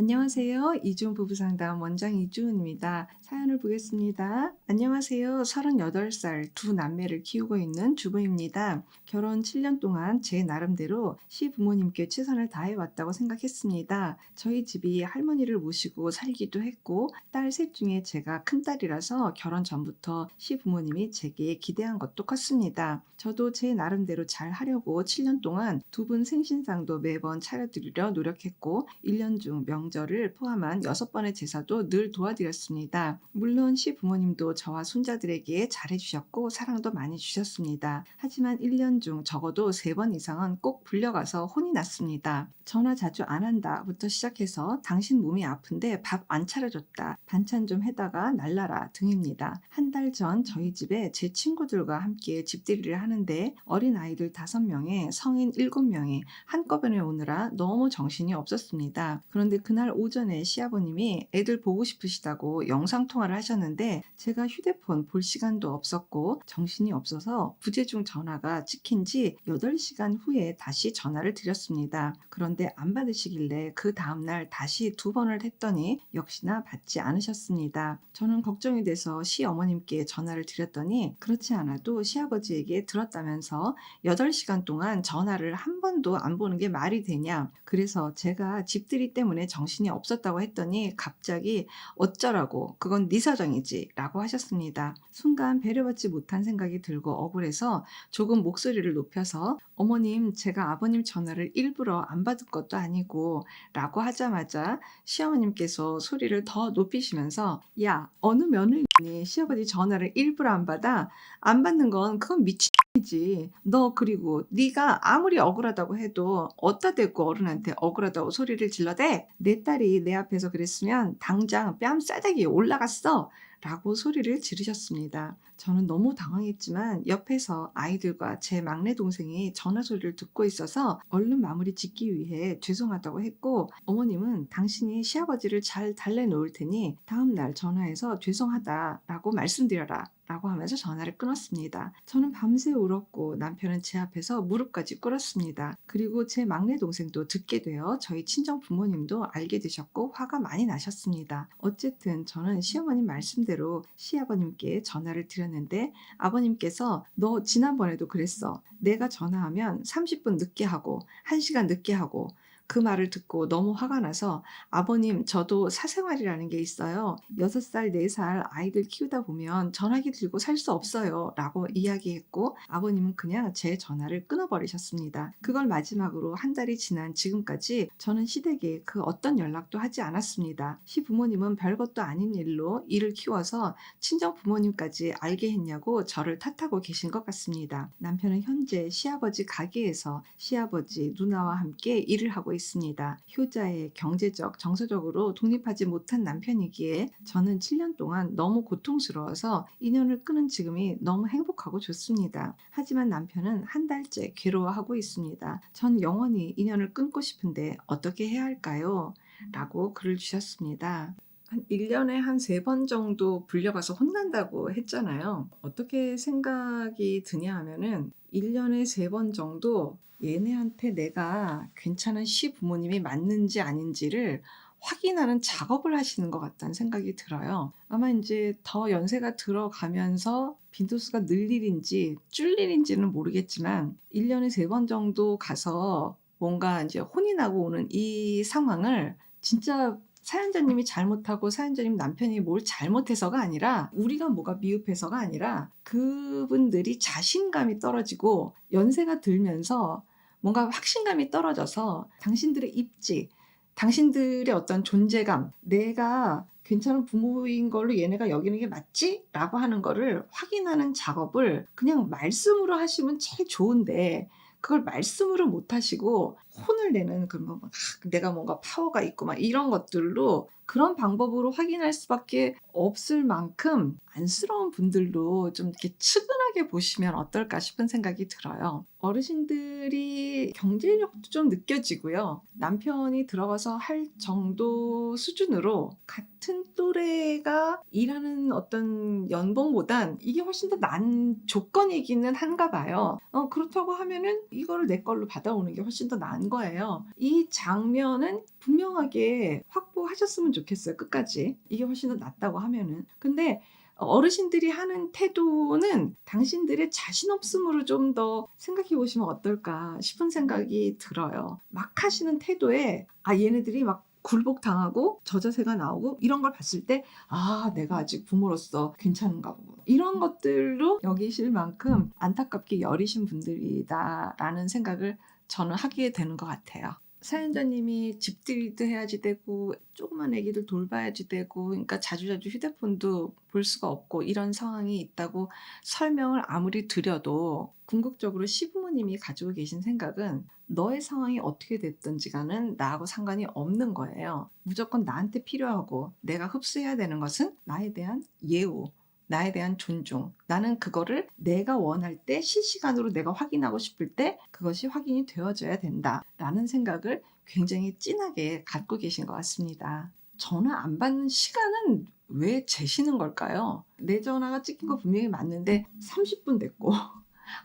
안녕하세요. 이주은 부부상담 원장 이주은입니다. 사연을 보겠습니다. 안녕하세요. 38살 두 남매를 키우고 있는 주부입니다. 결혼 7년 동안 제 나름대로 시부모님께 최선을 다해왔다고 생각했습니다. 저희 집이 할머니를 모시고 살기도 했고 딸 셋 중에 제가 큰딸이라서 결혼 전부터 시부모님이 제게 기대한 것도 컸습니다. 저도 제 나름대로 잘 하려고 7년 동안 두 분 생신상도 매번 차려드리려 노력했고 1년 중 명절을 포함한 6번의 제사도 늘 도와드렸습니다. 물론 시부모님도 저와 손자들에게 잘해주셨고 사랑도 많이 주셨습니다. 하지만 1년 중 적어도 3번 이상은 꼭 불려가서 혼이 났습니다. 전화 자주 안 한다부터 시작해서 당신 몸이 아픈데 밥 안 차려줬다, 반찬 좀 해다가 날라라 등입니다. 한 달 전 저희 집에 제 친구들과 함께 집들이를 하는데 어린아이들 5명에 성인 7명이 한꺼번에 오느라 너무 정신이 없었습니다. 그런데 그날 오전에 시아버님이 애들 보고 싶으시다고 영상통화를 하셨는데 제가 휴대폰 볼 시간도 없었고 정신이 없어서 부재중 전화가 찍힌 지 8시간 후에 다시 전화를 드렸습니다. 그런데 안 받으시길래 그 다음날 다시 2번을 했더니 역시나 받지 않으셨습니다. 저는 걱정이 돼서 시어머님께 전화를 드렸더니 그렇지 않아도 시아버지에게 들었다면서 8시간 동안 전화를 한 번도 안 보는 게 말이 되냐. 그래서 제가 집들이 때문에 정신이 없었다고 했더니 갑자기 어쩌라고, 그건 네 사정이지 라고 하셨습니다. 순간 배려받지 못한 생각이 들고 억울해서 조금 목소리를 높여서 어머님, 제가 아버님 전화를 일부러 안 받은 것도 아니고 라고 하자마자 시어머님께서 소리를 더 높이시면서 야, 어느 며느리니 시아버지 전화를 일부러 안 받아? 안 받는 건 그건 미친이지. 너 그리고 네가 아무리 억울하다고 해도 어디다 대고 어른한테 억울하다고 소리를 질러대? 내 딸이 내 앞에서 그랬으면 당장 뺨 싸대기 올라갔어 라고 소리를 지르셨습니다. 저는 너무 당황했지만 옆에서 아이들과 제 막내 동생이 전화 소리를 듣고 있어서 얼른 마무리 짓기 위해 죄송하다고 했고 어머님은 당신이 시아버지를 잘 달래놓을 테니 다음날 전화해서 죄송하다라고 말씀드려라 라고 하면서 전화를 끊었습니다. 저는 밤새 울었고 남편은 제 앞에서 무릎까지 꿇었습니다. 그리고 제 막내 동생도 듣게 되어 저희 친정 부모님도 알게 되셨고 화가 많이 나셨습니다. 어쨌든 저는 시어머님 말씀대로 시아버님께 전화를 드렸는데 아버님께서 너 지난번에도 그랬어. 내가 전화하면 30분 늦게 하고 1시간 늦게 하고 그 말을 듣고 너무 화가 나서 아버님, 저도 사생활이라는 게 있어요. 6살, 4살 아이들 키우다 보면 전화기 들고 살 수 없어요 라고 이야기했고 아버님은 그냥 제 전화를 끊어버리셨습니다. 그걸 마지막으로 한 달이 지난 지금까지 저는 시댁에 그 어떤 연락도 하지 않았습니다. 시부모님은 별것도 아닌 일로 일을 키워서 친정 부모님까지 알게 했냐고 저를 탓하고 계신 것 같습니다. 남편은 현재 시아버지 가게에서 시아버지, 누나와 함께 일을 하고 있습니다. 효자의 경제적, 정서적으로 독립하지 못한 남편이기에 저는 7년 동안 너무 고통스러워서 인연을 끊은 지금이 너무 행복하고 좋습니다. 하지만 남편은 한 달째 괴로워하고 있습니다. 전 영원히 인연을 끊고 싶은데 어떻게 해야 할까요? 라고 글을 주셨습니다. 한 1년에 한 3번 정도 불려가서 혼난다고 했잖아요. 어떻게 생각이 드냐 하면은 1년에 3번 정도 얘네한테 내가 괜찮은 시부모님이 맞는지 아닌지를 확인하는 작업을 하시는 것 같다는 생각이 들어요. 아마 이제 더 연세가 들어가면서 빈도수가 늘 일인지 줄 일인지는 모르겠지만 1년에 3번 정도 가서 뭔가 이제 혼이 나고 오는 이 상황을 진짜 사연자님이 잘못하고 사연자님 남편이 뭘 잘못해서가 아니라 우리가 뭐가 미흡해서가 아니라 그분들이 자신감이 떨어지고 연세가 들면서 뭔가 확신감이 떨어져서 당신들의 입지, 당신들의 어떤 존재감, 내가 괜찮은 부모인 걸로 얘네가 여기는 게 맞지? 라고 하는 거를 확인하는 작업을 그냥 말씀으로 하시면 제일 좋은데 그걸 말씀으로 못 하시고 혼을 내는 그런 거, 내가 뭔가 파워가 있고 막 이런 것들로 그런 방법으로 확인할 수밖에 없을 만큼 안쓰러운 분들도 좀 이렇게 측은하게 보시면 어떨까 싶은 생각이 들어요. 어르신들이 경제력도 좀 느껴지고요. 남편이 들어가서 할 정도 수준으로 같은 또래가 일하는 어떤 연봉보단 이게 훨씬 더 나은 조건이기는 한가 봐요. 그렇다고 하면은 이거를 내 걸로 받아오는 게 훨씬 더 나은 거예요. 이 장면은 분명하게 확보하셨으면 좋겠어요. 끝까지. 이게 훨씬 더 낫다고 하면은. 근데 어르신들이 하는 태도는 당신들의 자신 없음으로 좀 더 생각해 보시면 어떨까 싶은 생각이 들어요. 막 하시는 태도에 얘네들이 막 굴복당하고 저자세가 나오고 이런 걸 봤을 때 내가 아직 부모로서 괜찮은가 보고 이런 것들로 여기실 만큼 안타깝게 여리신 분들이다라는 생각을 저는 하게 되는 것 같아요. 사연자님이 집들이도 해야지 되고 조그만 애기들 돌봐야지 되고 그러니까 자주자주 휴대폰도 볼 수가 없고 이런 상황이 있다고 설명을 아무리 드려도 궁극적으로 시부모님이 가지고 계신 생각은 너의 상황이 어떻게 됐든지 간은 나하고 상관이 없는 거예요. 무조건 나한테 필요하고 내가 흡수해야 되는 것은 나에 대한 예우, 나에 대한 존중. 나는 그거를 내가 원할 때 실시간으로 내가 확인하고 싶을 때 그것이 확인이 되어져야 된다라는 생각을 굉장히 진하게 갖고 계신 것 같습니다. 전화 안 받는 시간은 왜 재시는 걸까요? 내 전화가 찍힌 거 분명히 맞는데 30분 됐고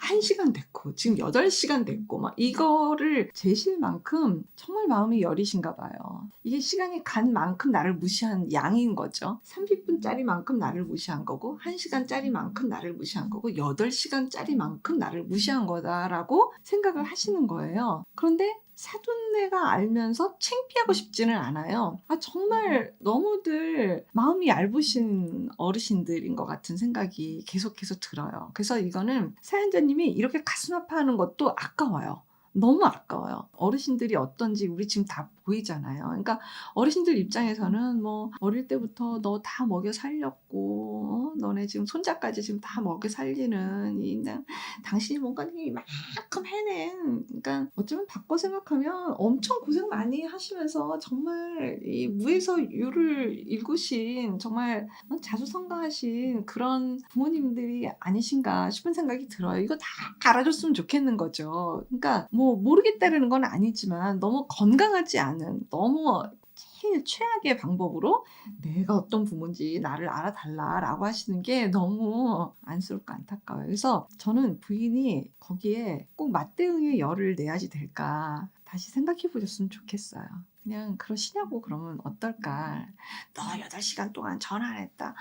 1시간 됐고 지금 8시간 됐고 막 이거를 재실 만큼 정말 마음이 여리신가 봐요. 이게 시간이 간 만큼 나를 무시한 양인 거죠. 30분짜리만큼 나를 무시한 거고 1시간짜리만큼 나를 무시한 거고 8시간짜리만큼 나를 무시한 거다라고 생각을 하시는 거예요. 그런데 사돈네가 알면서 창피하고 싶지는 않아요. 정말 너무들 마음이 얇으신 어르신들인 것 같은 생각이 계속해서 들어요. 그래서 이거는 사연자님이 이렇게 가슴 아파하는 것도 아까워요. 너무 아까워요. 어르신들이 어떤지 우리 지금 다 보이잖아요. 그러니까 어르신들 입장에서는 뭐 어릴 때부터 너 다 먹여 살렸고 너네 지금 손자까지 지금 다 먹여 살리는 당신이 뭔가 이만큼 해낸 그러니까 어쩌면 바꿔 생각하면 엄청 고생 많이 하시면서 정말 이 무에서 유를 일구신 정말 자수성가하신 그런 부모님들이 아니신가 싶은 생각이 들어요. 이거 다 알아줬으면 좋겠는 거죠. 그러니까 뭐 모르겠다는 건 아니지만 너무 건강하지 않은 너무 제일 최악의 방법으로 내가 어떤 부모인지 나를 알아달라라고 하시는 게 너무 안쓰럽고 안타까워요. 그래서 저는 부인이 거기에 꼭 맞대응의 열을 내야지 될까 다시 생각해 보셨으면 좋겠어요. 그냥 그러시냐고 그러면 어떨까? 너 8시간 동안 전화 안 했다.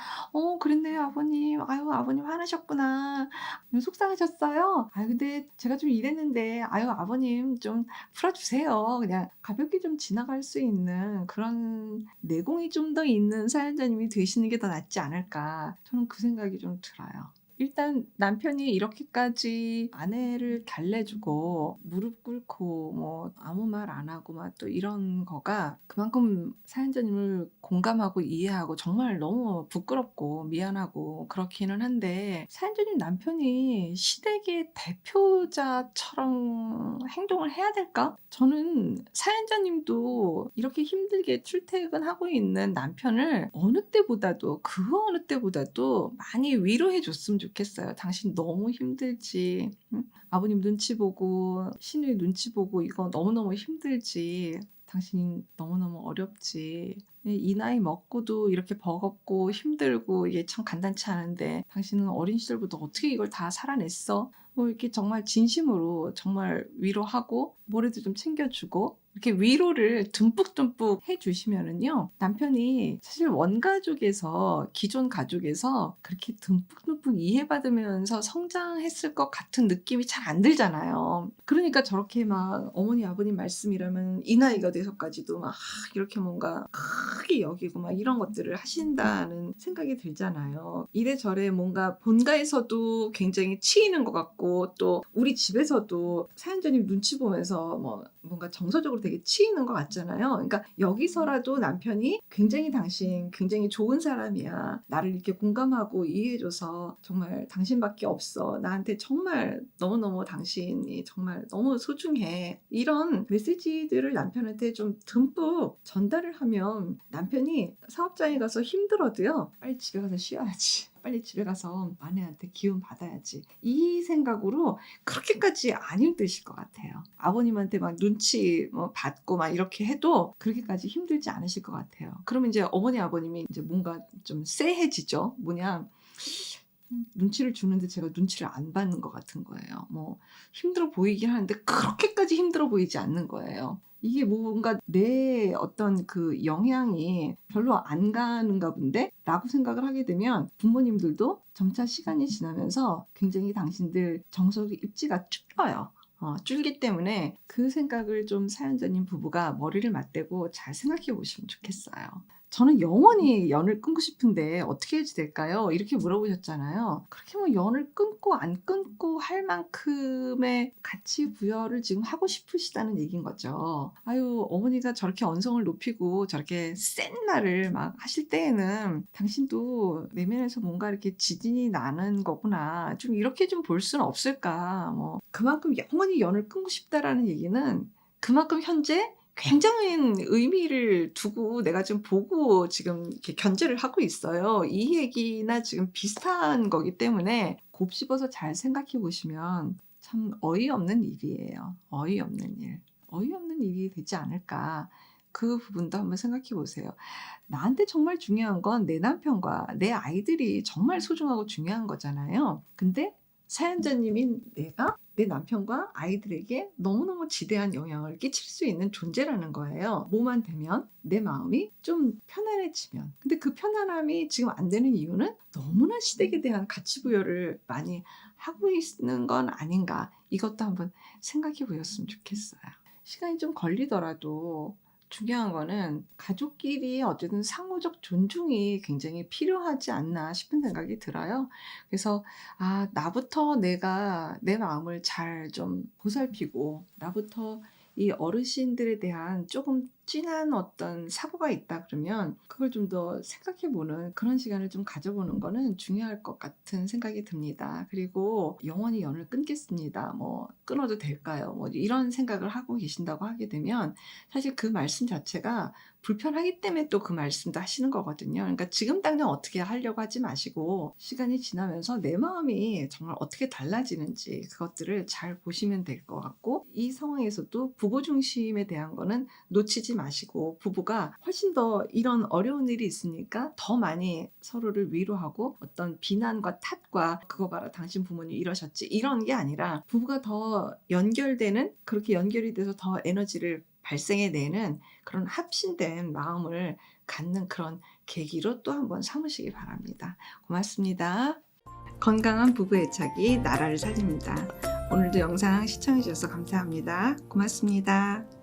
그랬네요 아버님. 아유 아버님 화나셨구나. 속상하셨어요? 근데 제가 좀 이랬는데 아유 아버님 좀 풀어주세요. 그냥 가볍게 좀 지나갈 수 있는 그런 내공이 좀 더 있는 사연자님이 되시는 게 더 낫지 않을까. 저는 그 생각이 좀 들어요. 일단 남편이 이렇게까지 아내를 달래주고 무릎 꿇고 뭐 아무 말 안 하고 막 또 이런 거가 그만큼 사연자님을 공감하고 이해하고 정말 너무 부끄럽고 미안하고 그렇기는 한데 사연자님 남편이 시댁의 대표자처럼 행동을 해야 될까? 저는 사연자님도 이렇게 힘들게 출퇴근하고 있는 남편을 그 어느 때보다도 많이 위로해 줬으면 좋겠어요. 당신 너무 힘들지. 응? 아버님 눈치 보고 시누이 눈치 보고 이거 너무너무 힘들지. 당신 너무너무 어렵지. 이 나이 먹고도 이렇게 버겁고 힘들고 이게 참 간단치 않은데 당신은 어린 시절부터 어떻게 이걸 다 살아냈어? 뭐 이렇게 정말 진심으로 정말 위로하고 뭐라도 좀 챙겨주고 이렇게 위로를 듬뿍듬뿍 해주시면은요 남편이 사실 원가족에서 기존 가족에서 그렇게 듬뿍듬뿍 이해받으면서 성장했을 것 같은 느낌이 잘 안 들잖아요. 그러니까 저렇게 막 어머니 아버님 말씀이라면 이 나이가 돼서까지도 막 이렇게 뭔가 크게 여기고 막 이런 것들을 하신다는 생각이 들잖아요. 이래저래 뭔가 본가에서도 굉장히 치이는 것 같고 또 우리 집에서도 사연자님 눈치 보면서 뭔가 정서적으로 되게 치이는 것 같잖아요. 그러니까 여기서라도 남편이 굉장히 당신 굉장히 좋은 사람이야. 나를 이렇게 공감하고 이해해줘서 정말 당신밖에 없어. 나한테 정말 너무너무 당신이 정말 너무 소중해. 이런 메시지들을 남편한테 좀 듬뿍 전달을 하면 남편이 사업장에 가서 힘들어도요. 빨리 집에 가서 쉬어야지. 빨리 집에 가서 아내한테 기운 받아야지. 이 생각으로 그렇게까지 안 힘드실 것 같아요. 아버님한테 막 눈치 받고 막 이렇게 해도 그렇게까지 힘들지 않으실 것 같아요. 그러면 이제 어머니 아버님이 이제 뭔가 좀 쎄해지죠. 뭐냐, 눈치를 주는데 제가 눈치를 안 받는 것 같은 거예요. 뭐 힘들어 보이긴 하는데 그렇게까지 힘들어 보이지 않는 거예요. 이게 뭔가 내 어떤 그 영향이 별로 안 가는가 본데? 라고 생각을 하게 되면 부모님들도 점차 시간이 지나면서 굉장히 당신들 정서의 입지가 줄어요. 줄기 때문에 그 생각을 좀 사연자님 부부가 머리를 맞대고 잘 생각해 보시면 좋겠어요. 저는 영원히 연을 끊고 싶은데 어떻게 해야 될까요? 이렇게 물어보셨잖아요. 그렇게 뭐 연을 끊고 안 끊고 할 만큼의 가치 부여를 지금 하고 싶으시다는 얘기인 거죠. 아유, 어머니가 저렇게 언성을 높이고 저렇게 센 말을 막 하실 때에는 당신도 내면에서 뭔가 이렇게 지진이 나는 거구나. 좀 이렇게 좀 볼 수는 없을까. 뭐 그만큼 영원히 연을 끊고 싶다라는 얘기는 그만큼 현재 굉장한 의미를 두고 내가 지금 보고 지금 이렇게 견제를 하고 있어요. 이 얘기나 지금 비슷한 거기 때문에 곱씹어서 잘 생각해 보시면 참 어이없는 일이에요. 어이없는 일. 어이없는 일이 되지 않을까. 그 부분도 한번 생각해 보세요. 나한테 정말 중요한 건 내 남편과 내 아이들이 정말 소중하고 중요한 거잖아요. 근데 사연자님인 내가 내 남편과 아이들에게 너무너무 지대한 영향을 끼칠 수 있는 존재라는 거예요. 뭐만 되면 내 마음이 좀 편안해지면. 근데 그 편안함이 지금 안 되는 이유는 너무나 시댁에 대한 가치 부여를 많이 하고 있는 건 아닌가. 이것도 한번 생각해 보셨으면 좋겠어요. 시간이 좀 걸리더라도 중요한 거는 가족끼리 어쨌든 상호적 존중이 굉장히 필요하지 않나 싶은 생각이 들어요. 그래서 나부터 내가 내 마음을 잘 좀 보살피고 나부터 이 어르신들에 대한 조금 진한 어떤 사고가 있다 그러면 그걸 좀 더 생각해 보는 그런 시간을 좀 가져보는 거는 중요할 것 같은 생각이 듭니다. 그리고 영원히 연을 끊겠습니다. 뭐 끊어도 될까요? 뭐 이런 생각을 하고 계신다고 하게 되면 사실 그 말씀 자체가 불편하기 때문에 또 그 말씀도 하시는 거거든요. 그러니까 지금 당장 어떻게 하려고 하지 마시고 시간이 지나면서 내 마음이 정말 어떻게 달라지는지 그것들을 잘 보시면 될 것 같고 이 상황에서도 부부 중심에 대한 거는 놓치지 마시고 부부가 훨씬 더 이런 어려운 일이 있으니까 더 많이 서로를 위로하고 어떤 비난과 탓과 그거 봐라 당신 부모님 이러셨지 이런 게 아니라 부부가 더 연결되는 그렇게 연결이 돼서 더 에너지를 발생해내는 그런 합심된 마음을 갖는 그런 계기로 또 한번 삼으시기 바랍니다. 고맙습니다. 건강한 부부 애착이 나라를 살립니다. 오늘도 영상 시청해 주셔서 감사합니다. 고맙습니다.